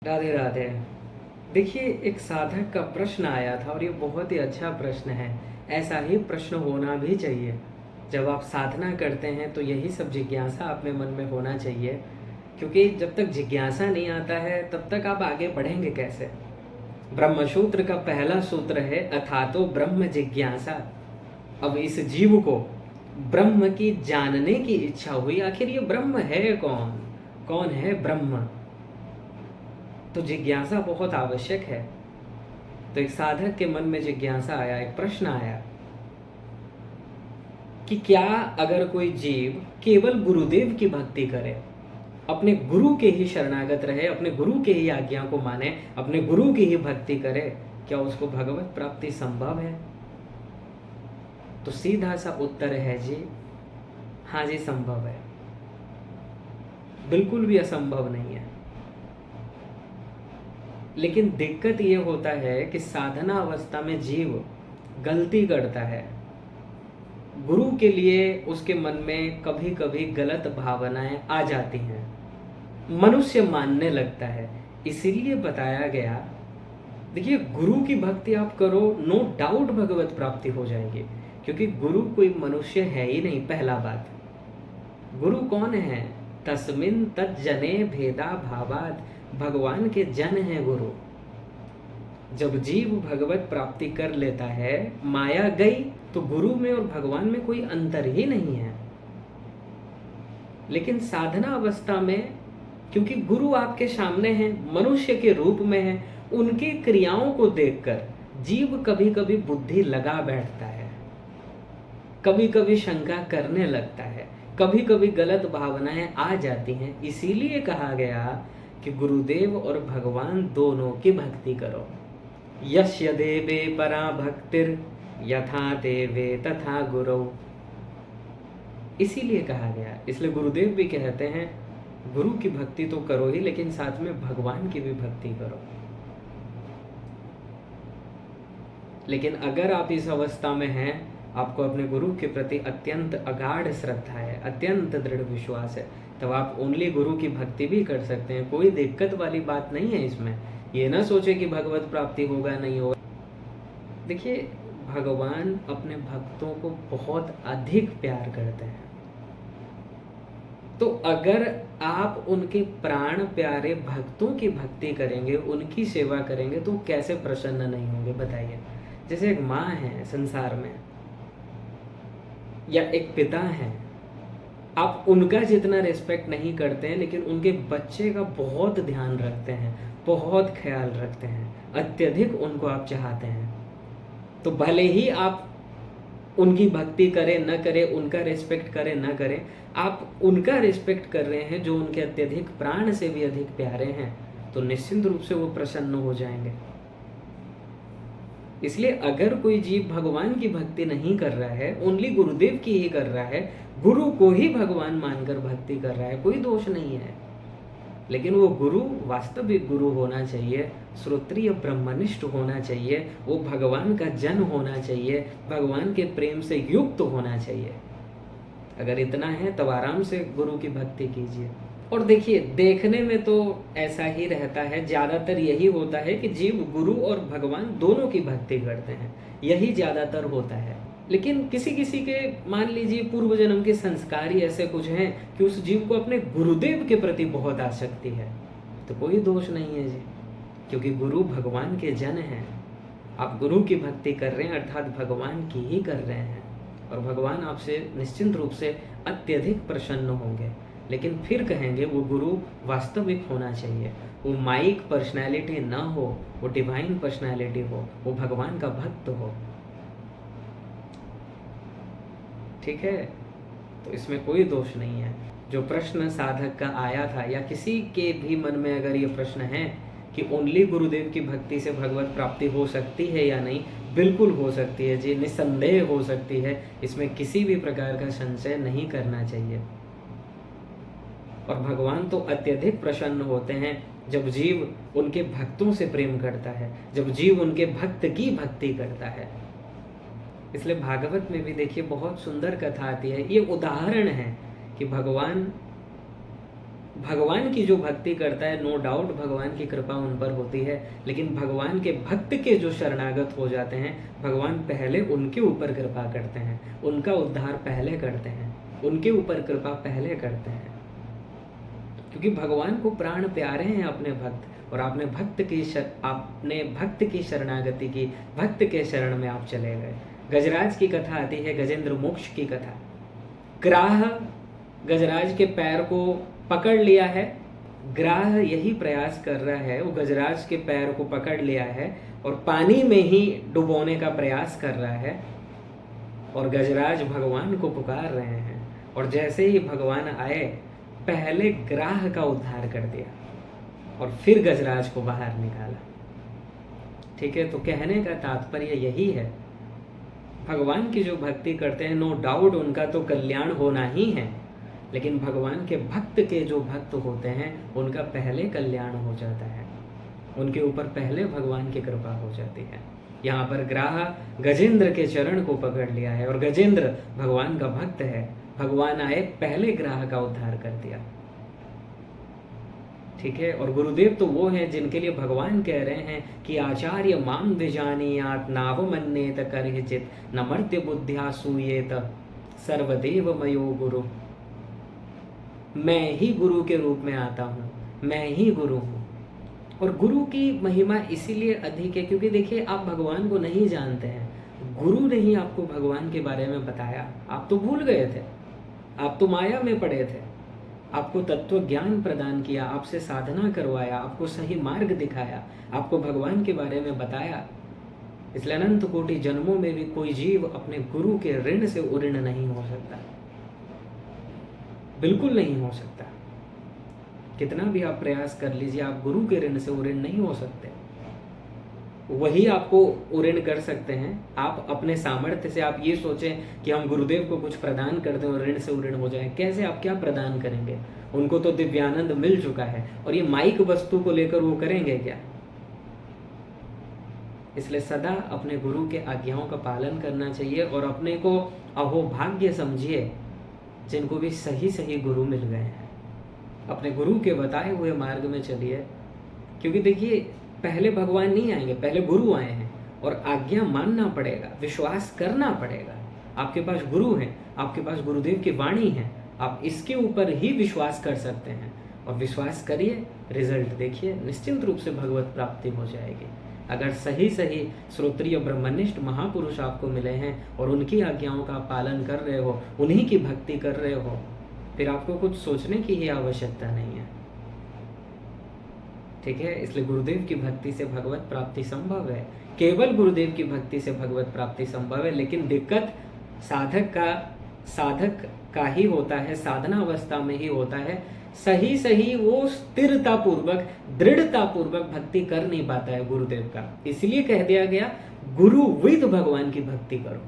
राधे राधे। देखिए, एक साधक का प्रश्न आया था और ये बहुत ही अच्छा प्रश्न है। ऐसा ही प्रश्न होना भी चाहिए। जब आप साधना करते हैं तो यही सब जिज्ञासा अपने मन में होना चाहिए, क्योंकि जब तक जिज्ञासा नहीं आता है तब तक आप आगे बढ़ेंगे कैसे। ब्रह्मसूत्र का पहला सूत्र है अथातो ब्रह्म जिज्ञासा। अब इस जीव को ब्रह्म की जानने की इच्छा हुई, आखिर ये ब्रह्म है कौन, कौन है ब्रह्म। तो जिज्ञासा बहुत आवश्यक है। तो एक साधक के मन में जिज्ञासा आया, एक प्रश्न आया कि क्या अगर कोई जीव केवल गुरुदेव की भक्ति करे, अपने गुरु के ही शरणागत रहे, अपने गुरु के ही आज्ञा को माने, अपने गुरु की ही भक्ति करे, क्या उसको भगवत प्राप्ति संभव है। तो सीधा सा उत्तर है जी, हाँ जी संभव है, बिल्कुल भी असंभव नहीं है। लेकिन दिक्कत ये होता है कि साधना अवस्था में जीव गलती करता है। गुरु के लिए उसके मन में कभी कभी गलत भावनाएं आ जाती हैं, मनुष्य मानने लगता है। इसीलिए बताया गया, देखिए गुरु की भक्ति आप करो, नो डाउट भगवत प्राप्ति हो जाएगी, क्योंकि गुरु कोई मनुष्य है ही नहीं। पहला बात, गुरु कौन है, तस्मिन तज्जने भेदा भावाद, भगवान के जन है गुरु। जब जीव भगवत प्राप्ति कर लेता है, माया गई, तो गुरु में और भगवान में कोई अंतर ही नहीं है। लेकिन साधना अवस्था में, क्योंकि गुरु आपके सामने हैं, मनुष्य के रूप में है, उनकी क्रियाओं को देखकर जीव कभी कभी बुद्धि लगा बैठता है, कभी कभी शंका करने लगता है, कभी कभी गलत भावनाएं आ जाती हैं। इसीलिए कहा गया कि गुरुदेव और भगवान दोनों की भक्ति करो। यस्य देवे परा भक्तिर यथा देवे तथा गुरु। इसीलिए कहा गया, इसलिए गुरुदेव भी कहते हैं गुरु की भक्ति तो करो ही, लेकिन साथ में भगवान की भी भक्ति करो। लेकिन अगर आप इस अवस्था में हैं, आपको अपने गुरु के प्रति अत्यंत अगाढ़ श्रद्धा है, अत्यंत दृढ़ विश्वास है, तब आप ओनली गुरु की भक्ति भी कर सकते हैं। कोई दिक्कत वाली बात नहीं है इसमें। ये ना सोचे कि भगवत प्राप्ति होगा नहीं होगा। देखिए, भगवान अपने भक्तों को बहुत अधिक प्यार करते हैं। तो अगर आप उनके प्राण प्यारे भक्तों की भक्ति करेंगे, उनकी सेवा करेंगे, तो कैसे प्रसन्न नहीं होंगे बताइए। जैसे एक माँ है संसार में, या एक पिता है, आप उनका जितना रिस्पेक्ट नहीं करते हैं, लेकिन उनके बच्चे का बहुत ध्यान रखते हैं, बहुत ख्याल रखते हैं, अत्यधिक उनको आप चाहते हैं। तो भले ही आप उनकी भक्ति करें न करें, उनका रिस्पेक्ट करें न करें, आप उनका रिस्पेक्ट कर रहे हैं जो उनके अत्यधिक प्राण से भी अधिक प्यारे हैं, तो निश्चित रूप से वो प्रसन्न हो जाएंगे। इसलिए अगर कोई जीव भगवान की भक्ति नहीं कर रहा है, ओनली गुरुदेव की ही कर रहा है, गुरु को ही भगवान मानकर भक्ति कर रहा है, कोई दोष नहीं है। लेकिन वो गुरु वास्तविक गुरु होना चाहिए, श्रोत्रिय ब्रह्मनिष्ठ होना चाहिए, वो भगवान का जन होना चाहिए, भगवान के प्रेम से युक्त होना चाहिए। अगर इतना है तब आराम से गुरु की भक्ति कीजिए। और देखिए, देखने में तो ऐसा ही रहता है, ज़्यादातर यही होता है कि जीव गुरु और भगवान दोनों की भक्ति करते हैं, यही ज़्यादातर होता है। लेकिन किसी किसी के मान लीजिए पूर्व जन्म के संस्कार ही ऐसे कुछ हैं कि उस जीव को अपने गुरुदेव के प्रति बहुत आसक्ति है, तो कोई दोष नहीं है जी, क्योंकि गुरु भगवान के जन हैं। आप गुरु की भक्ति कर रहे हैं अर्थात भगवान की ही कर रहे हैं, और भगवान आपसे निश्चित रूप से अत्यधिक प्रसन्न होंगे। लेकिन फिर कहेंगे वो गुरु वास्तविक होना चाहिए, वो माइक पर्सनैलिटी ना हो, वो डिवाइन पर्सनैलिटी हो, वो भगवान का भक्त हो। ठीक है, तो इसमें कोई दोष नहीं है। जो प्रश्न साधक का आया था, या किसी के भी मन में अगर ये प्रश्न है कि ओनली गुरुदेव की भक्ति से भगवत प्राप्ति हो सकती है या नहीं, बिल्कुल हो सकती है जी, निस्संदेह हो सकती है। इसमें किसी भी प्रकार का संशय नहीं करना चाहिए। और भगवान तो अत्यधिक प्रसन्न होते हैं जब जीव उनके भक्तों से प्रेम करता है, जब जीव उनके भक्त की भक्ति करता है। इसलिए भागवत में भी देखिए बहुत सुंदर कथा आती है। ये उदाहरण है कि भगवान भगवान की जो भक्ति करता है, नो डाउट भगवान की कृपा उन पर होती है, लेकिन भगवान के भक्त के जो शरणागत हो जाते हैं, भगवान पहले उनके ऊपर कृपा करते हैं, उनका उद्धार पहले करते हैं, उनके ऊपर कृपा पहले करते हैं, क्योंकि भगवान को प्राण प्यारे हैं अपने भक्त। और आपने भक्त की शरणागति की, भक्त के शरण में आप चले गए। गजराज की कथा आती है, गजेंद्र मोक्ष की कथा। ग्राह गजराज के पैर को पकड़ लिया है, ग्राह यही प्रयास कर रहा है, वो गजराज के पैर को पकड़ लिया है और पानी में ही डुबोने का प्रयास कर रहा है, और गजराज भगवान को पुकार रहे हैं, और जैसे ही भगवान आए पहले ग्राह का उद्धार कर दिया और फिर गजराज को बाहर निकाला। ठीक है, तो कहने का तात्पर्य यही है, भगवान की जो भक्ति करते हैं, नो डाउट उनका तो कल्याण होना ही है, लेकिन भगवान के भक्त के जो भक्त होते हैं उनका पहले कल्याण हो जाता है, उनके ऊपर पहले भगवान की कृपा हो जाती है। यहाँ पर ग्राह गजेंद्र के चरण को पकड़ लिया है और गजेंद्र भगवान का भक्त है, भगवान आए पहले ग्राह का उद्धार कर दिया। ठीक है, और गुरुदेव तो वो हैं जिनके लिए भगवान कह रहे हैं कि आचार्य माम द्विजानीयात नावमन्येत करहिचित न मर्त्य बुद्ध्या सूयेत सर्वदेव मयो गुरु। मैं ही गुरु के रूप में आता हूँ, मैं ही गुरु हूँ। और गुरु की महिमा इसीलिए अधिक है क्योंकि देखिए, आप भगवान को नहीं जानते हैं, गुरु ने ही आपको भगवान के बारे में बताया। आप तो भूल गए थे, आप तो माया में पड़े थे, आपको तत्व ज्ञान प्रदान किया, आपसे साधना करवाया, आपको सही मार्ग दिखाया, आपको भगवान के बारे में बताया। इसलिए अनंत कोटि जन्मों में भी कोई जीव अपने गुरु के ऋण से उऋण नहीं हो सकता, बिल्कुल नहीं हो सकता। कितना भी आप प्रयास कर लीजिए, आप गुरु के ऋण से उऋण नहीं हो सकते। वही आपको उऋण कर सकते हैं आप अपने सामर्थ्य से। आप ये सोचें कि हम गुरुदेव को कुछ प्रदान कर दें और ऋण से उऋण हो जाए, कैसे? आप क्या प्रदान करेंगे? उनको तो दिव्यानंद मिल चुका है, और ये माइक वस्तु को लेकर वो करेंगे क्या? इसलिए सदा अपने गुरु के आज्ञाओं का पालन करना चाहिए और अपने को अहोभाग्य समझिए जिनको भी सही सही गुरु मिल गए हैं। अपने गुरु के बताए हुए मार्ग में चलिए, क्योंकि देखिए, पहले भगवान नहीं आएंगे, पहले गुरु आए हैं, और आज्ञा मानना पड़ेगा, विश्वास करना पड़ेगा। आपके पास गुरु हैं, आपके पास गुरुदेव की वाणी है, आप इसके ऊपर ही विश्वास कर सकते हैं, और विश्वास करिए, रिजल्ट देखिए, निश्चिंत रूप से भगवत प्राप्ति हो जाएगी। अगर सही सही श्रोत्रिय ब्रह्मनिष्ठ महापुरुष आपको मिले हैं और उनकी आज्ञाओं का पालन कर रहे हो, उन्हीं की भक्ति कर रहे हो, फिर आपको कुछ सोचने की ही आवश्यकता नहीं है। ठीक है, इसलिए गुरुदेव की भक्ति से भगवत प्राप्ति संभव है, केवल गुरुदेव की भक्ति से भगवत प्राप्ति संभव है। लेकिन दिक्कत साधक का ही होता है, साधना अवस्था में ही होता है। सही सही वो स्थिरता पूर्वक, दृढ़ता पूर्वक भक्ति कर नहीं पाता है गुरुदेव का। इसलिए कह दिया गया गुरु विद भगवान की भक्ति करो।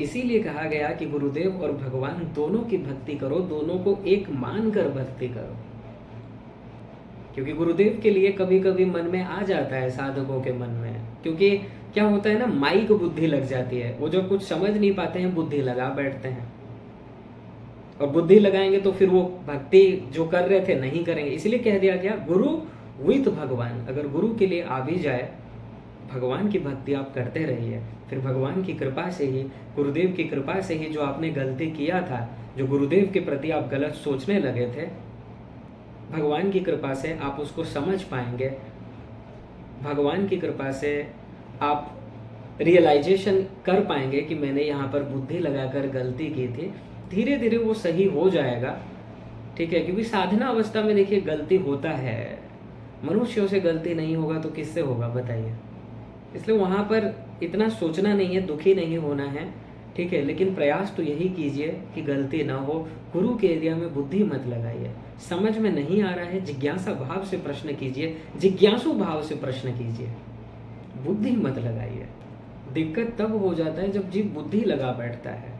इसीलिए कहा गया कि गुरुदेव और भगवान दोनों की भक्ति करो, दोनों को एक मानकर भक्ति करो। क्योंकि गुरुदेव के लिए कभी कभी मन में आ जाता है, साधकों के मन में, क्योंकि क्या होता है ना, माइक बुद्धि लग जाती है। वो जब कुछ समझ नहीं पाते हैं, बुद्धि लगा बैठते हैं, और बुद्धि लगाएंगे तो फिर वो भक्ति जो कर रहे थे नहीं करेंगे। इसलिए कह दिया गया गुरु विद भगवान। अगर गुरु के लिए आ भी जाए, भगवान की भक्ति आप करते रहिए, फिर भगवान की कृपा से ही, गुरुदेव की कृपा से ही जो आपने गलती किया था, जो गुरुदेव के प्रति आप गलत सोचने लगे थे, भगवान की कृपा से आप उसको समझ पाएंगे। भगवान की कृपा से आप रियलाइजेशन कर पाएंगे कि मैंने यहाँ पर बुद्धि लगाकर गलती की थी। धीरे धीरे वो सही हो जाएगा। ठीक है, क्योंकि साधना अवस्था में देखिए गलती होता है, मनुष्यों से गलती नहीं होगा तो किससे होगा बताइए। इसलिए वहाँ पर इतना सोचना नहीं है, दुखी नहीं होना है। ठीक है, लेकिन प्रयास तो यही कीजिए कि गलती ना हो। गुरु के एरिया में बुद्धि मत लगाइए। समझ में नहीं आ रहा है, जिज्ञासा भाव से प्रश्न कीजिए, जिज्ञासु भाव से प्रश्न कीजिए, बुद्धि मत लगाइए। दिक्कत तब हो जाता है जब जीव बुद्धि लगा बैठता है।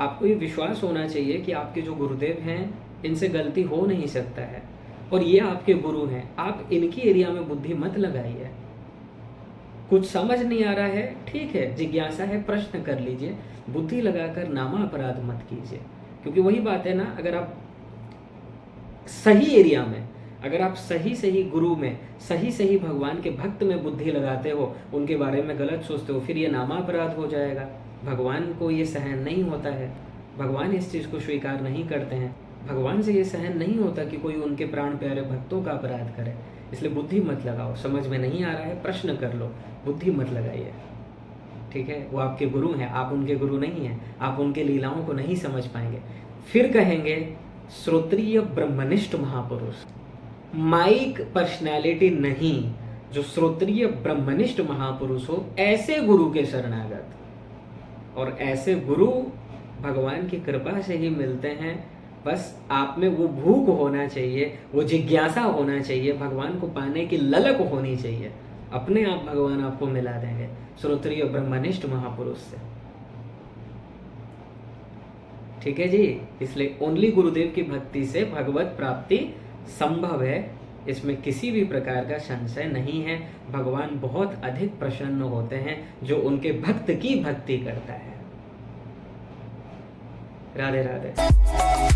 आपको ये विश्वास होना चाहिए कि आपके जो गुरुदेव हैं, इनसे गलती हो नहीं सकता है, और ये आपके गुरु हैं। आप इनकी एरिया में बुद्धि मत लगाइए। कुछ समझ नहीं आ रहा है, ठीक है, जिज्ञासा है, प्रश्न कर लीजिए, बुद्धि लगाकर नामा अपराध मत कीजिए। क्योंकि वही बात है ना, अगर आप सही एरिया में, अगर आप सही सही गुरु में, सही सही भगवान के भक्त में बुद्धि लगाते हो, उनके बारे में गलत सोचते हो, फिर ये नामापराध हो जाएगा। भगवान को ये सहन नहीं होता है, भगवान इस चीज़ को स्वीकार नहीं करते हैं। भगवान से ये सहन नहीं होता कि कोई उनके प्राण प्यारे भक्तों का अपराध करे। इसलिए बुद्धि मत लगाओ। समझ में नहीं आ रहा है, प्रश्न कर लो, बुद्धि मत लगाइए। ठीक है, वो आपके गुरु हैं, आप उनके गुरु नहीं हैं, आप उनके लीलाओं को नहीं समझ पाएंगे। फिर कहेंगे श्रोत्रिय ब्रह्मनिष्ठ महापुरुष, माइक पर्सनैलिटी नहीं, जो श्रोत्रिय ब्रह्मनिष्ठ महापुरुष हो, ऐसे गुरु के शरणागत। और ऐसे गुरु भगवान की कृपा से ही मिलते हैं। बस आप में वो भूख होना चाहिए, वो जिज्ञासा होना चाहिए, भगवान को पाने की ललक होनी चाहिए। अपने आप भगवान आपको मिला देंगे श्रोत्रिय ब्रह्मनिष्ठ महापुरुष से। ठीक है जी, इसलिए ओनली गुरुदेव की भक्ति से भगवत प्राप्ति संभव है, इसमें किसी भी प्रकार का संशय नहीं है। भगवान बहुत अधिक प्रसन्न होते हैं जो उनके भक्त की भक्ति करता है। राधे राधे।